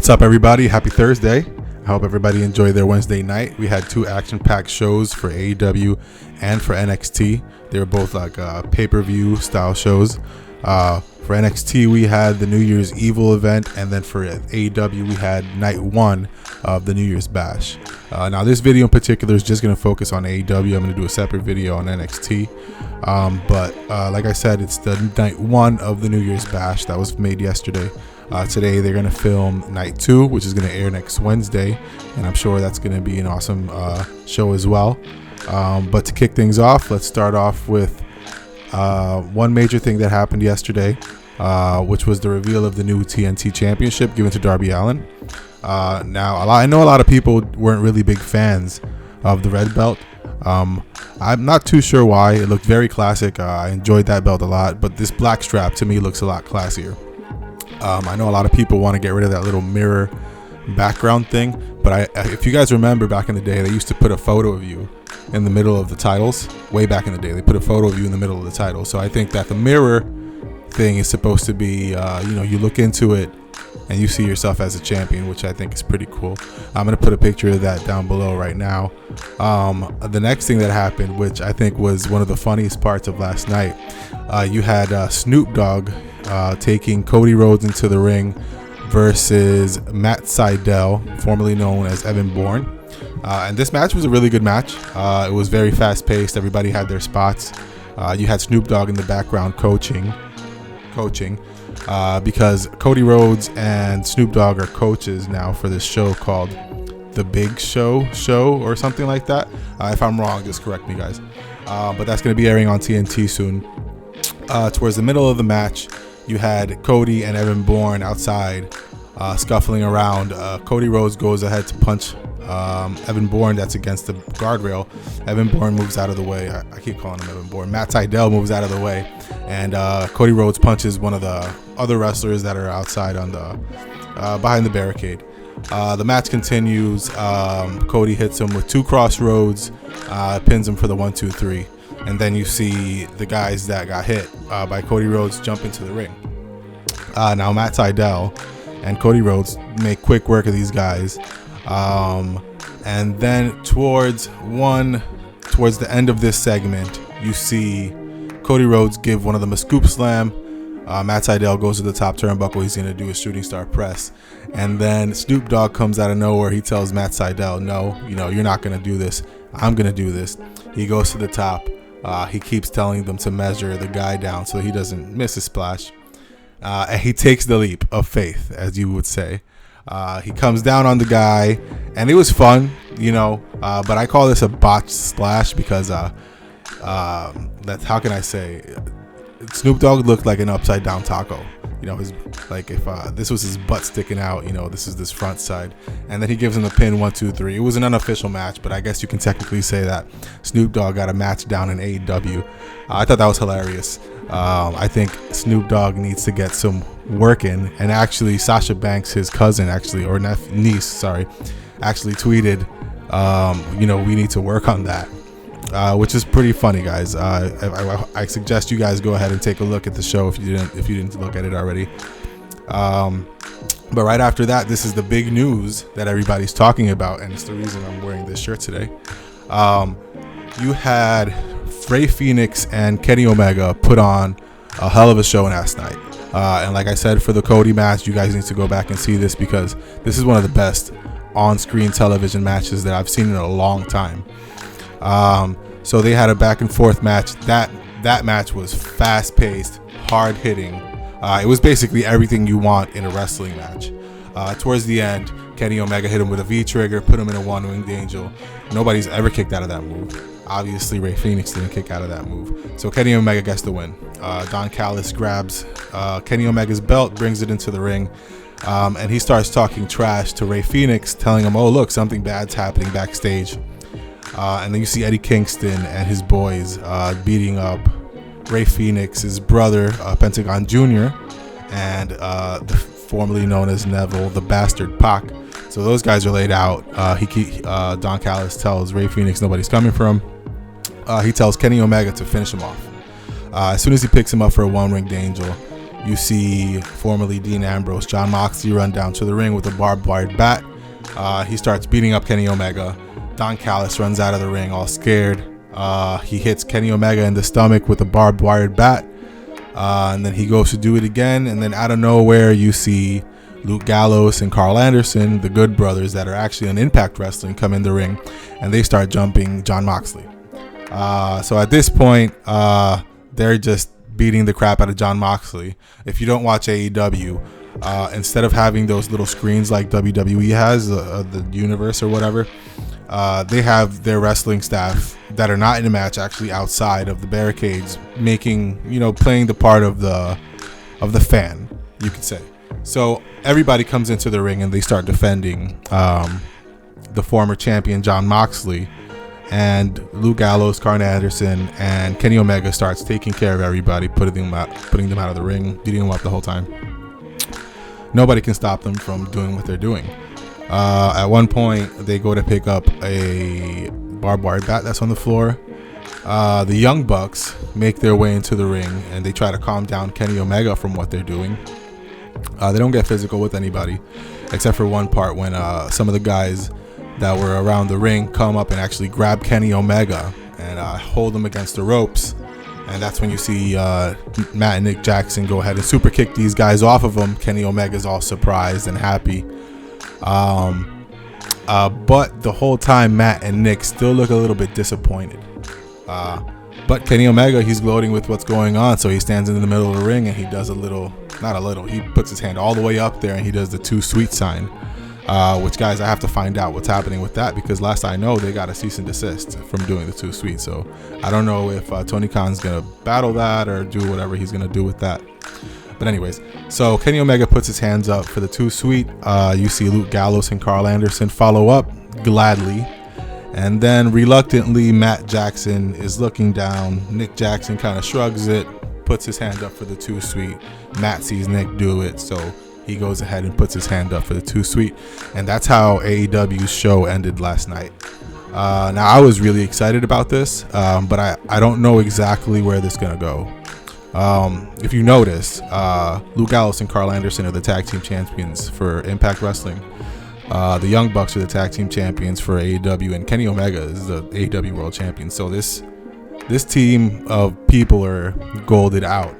What's up, everybody? Happy Thursday. I hope everybody enjoyed their Wednesday night. We had two action-packed shows for AEW and for NXT. They were both like pay-per-view style shows. For NXT, we had the New Year's Evil event, and then for AEW, we had night one of the New Year's Bash. Now, this video in particular is just going to focus on AEW. I'm going to do a separate video on NXT. But like I said, it's the night one of the New Year's Bash that was made yesterday. Today, they're going to film night two, which is going to air next Wednesday. And I'm sure that's going to be an awesome show as well. But to kick things off, let's start off with one major thing that happened yesterday, which was the reveal of the new TNT Championship given to Darby Allin. Now, I know a lot of people weren't really big fans of the red belt. I'm not too sure why. It looked very classic. I enjoyed that belt a lot, but this black strap to me looks a lot classier. I know a lot of people want to get rid of that little mirror background thing, but if you guys remember back in the day, they used to put a photo of you in the middle of the titles. Way back in the day, they put a photo of you in the middle of the title. So I think that the mirror thing is supposed to be, you look into it and you see yourself as a champion, which I think is pretty cool. I'm going to put a picture of that down below right now. The next thing that happened, which I think was one of the funniest parts of last night, you had Snoop Dogg taking Cody Rhodes into the ring versus Matt Sydal, formerly known as Evan Bourne. And this match was a really good match. It was very fast paced. Everybody had their spots. You had Snoop Dogg in the background coaching because Cody Rhodes and Snoop Dogg are coaches now for this show called The Big Show or something like that. If I'm wrong, just correct me, guys. But that's going to be airing on TNT soon. Towards the middle of the match, you had Cody and Evan Bourne outside scuffling around. Cody Rhodes goes ahead to punch Evan Bourne that's against the guardrail. Evan Bourne moves out of the way. I keep calling him Evan Bourne. Matt Sydal moves out of the way, and Cody Rhodes punches one of the other wrestlers that are outside on the behind the barricade. The match continues. Cody hits him with two crossroads, pins him for the 1-2-3, and then you see the guys that got hit by Cody Rhodes jump into the ring. Now Matt Sydal and Cody Rhodes make quick work of these guys. And then towards the end of this segment, you see Cody Rhodes give one of them a scoop slam. Matt Sydal goes to the top turnbuckle. He's going to do a shooting star press. And then Snoop Dogg comes out of nowhere. He tells Matt Sydal, no, you're not going to do this. I'm going to do this. He goes to the top. He keeps telling them to measure the guy down so he doesn't miss a splash. And he takes the leap of faith, as you would say. He comes down on the guy, and it was fun, but I call this a botched splash because how can I say, Snoop Dogg looked like an upside down taco. If this was his butt sticking out, this is this front side, and then he gives him the pin 1-2-3. It was an unofficial match, but I guess you can technically say that Snoop Dogg got a match down in AEW. I thought that was hilarious. I think Snoop Dogg needs to get some work in, and actually Sasha Banks, his cousin, niece, tweeted, we need to work on that. Which is pretty funny, guys. I suggest you guys go ahead and take a look at the show if you didn't look at it already. But right after that, this is the big news that everybody's talking about, and it's the reason I'm wearing this shirt today. You had Rey Fenix and Kenny Omega put on a hell of a show last night. And like I said, for the Cody match, you guys need to go back and see this because this is one of the best on-screen television matches that I've seen in a long time. So they had a back and forth match. That match was fast paced, hard hitting. It was basically everything you want in a wrestling match. Towards the end, Kenny Omega hit him with a V-trigger, put him in a one-winged angel. Nobody's ever kicked out of that move. Obviously, Rey Fenix didn't kick out of that move. So Kenny Omega gets the win. Don Callis grabs Kenny Omega's belt, brings it into the ring, and he starts talking trash to Rey Fenix, telling him, oh, look, something bad's happening backstage. And then you see Eddie Kingston and his boys beating up Rey Fenix's brother, Pentagon Jr., and formerly known as Neville, the Bastard Pac. So those guys are laid out. Don Callis tells Rey Fenix nobody's coming for him. He tells Kenny Omega to finish him off. As soon as he picks him up for a one-winged angel, you see formerly Dean Ambrose, Jon Moxley, run down to the ring with a barbed wired bat. He starts beating up Kenny Omega. Don Callis runs out of the ring all scared. He hits Kenny Omega in the stomach with a barbed wired bat. And then he goes to do it again. And then out of nowhere, you see Luke Gallows and Carl Anderson, the Good Brothers that are actually on Impact Wrestling, come in the ring. And they start jumping Jon Moxley. So at this point, they're just beating the crap out of Jon Moxley. If you don't watch AEW, instead of having those little screens like WWE has, the universe or whatever, they have their wrestling staff that are not in the match actually outside of the barricades, making, playing the part of the fan, you could say. So everybody comes into the ring and they start defending the former champion Jon Moxley, and Luke Gallows, Carl Anderson, and Kenny Omega starts taking care of everybody, putting them out of the ring, beating them up the whole time. Nobody can stop them from doing what they're doing. At one point, they go to pick up a barbed wire bat that's on the floor. The Young Bucks make their way into the ring, and they try to calm down Kenny Omega from what they're doing. They don't get physical with anybody, except for one part when some of the guys that were around the ring come up and actually grab Kenny Omega and hold him against the ropes. And that's when you see Matt and Nick Jackson go ahead and super kick these guys off of him. Kenny Omega's all surprised and happy. But the whole time, Matt and Nick still look a little bit disappointed. But Kenny Omega, he's gloating with what's going on. So he stands in the middle of the ring and he does he puts his hand all the way up there and he does the Too Sweet sign. Which, guys, I have to find out what's happening with that, because last I know they got a cease and desist from doing the Too Sweet. So I don't know if Tony Khan's gonna battle that or do whatever he's gonna do with that. But anyways, so Kenny Omega puts his hands up for the Too Sweet. You see Luke Gallows and Carl Anderson follow up gladly, and then reluctantly Matt Jackson is looking down. Nick Jackson kind of shrugs it, puts his hand up for the Too Sweet. Matt sees Nick do it, so he goes ahead and puts his hand up for the Too Sweet. And that's how AEW's show ended last night. Now, I was really excited about this, but I don't know exactly where this is going to go. If you notice, Luke Gallows and Carl Anderson are the tag team champions for Impact Wrestling. The Young Bucks are the tag team champions for AEW, and Kenny Omega is the AEW World Champion. So this team of people are golded out.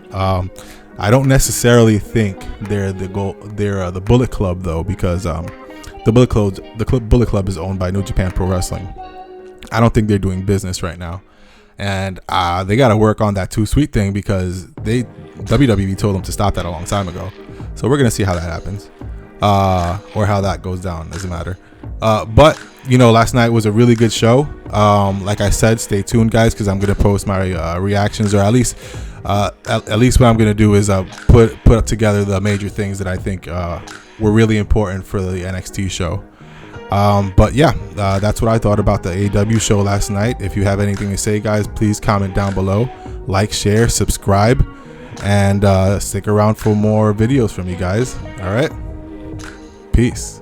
I don't necessarily think they're the Bullet Club, though, because the Bullet Club is owned by New Japan Pro Wrestling. I don't think they're doing business right now, and they got to work on that Too Sweet thing, because WWE told them to stop that a long time ago. So we're gonna see how that happens, or how that goes down. Doesn't matter. But last night was a really good show. Like I said, stay tuned, guys, because I'm gonna post my reactions, or at least what I'm gonna do is put up together the major things that I think were really important for the NXT show. But yeah, that's what I thought about the AEW show last night. If you have anything to say, guys, please comment down below, like, share, subscribe, and stick around for more videos from you guys. All right, peace.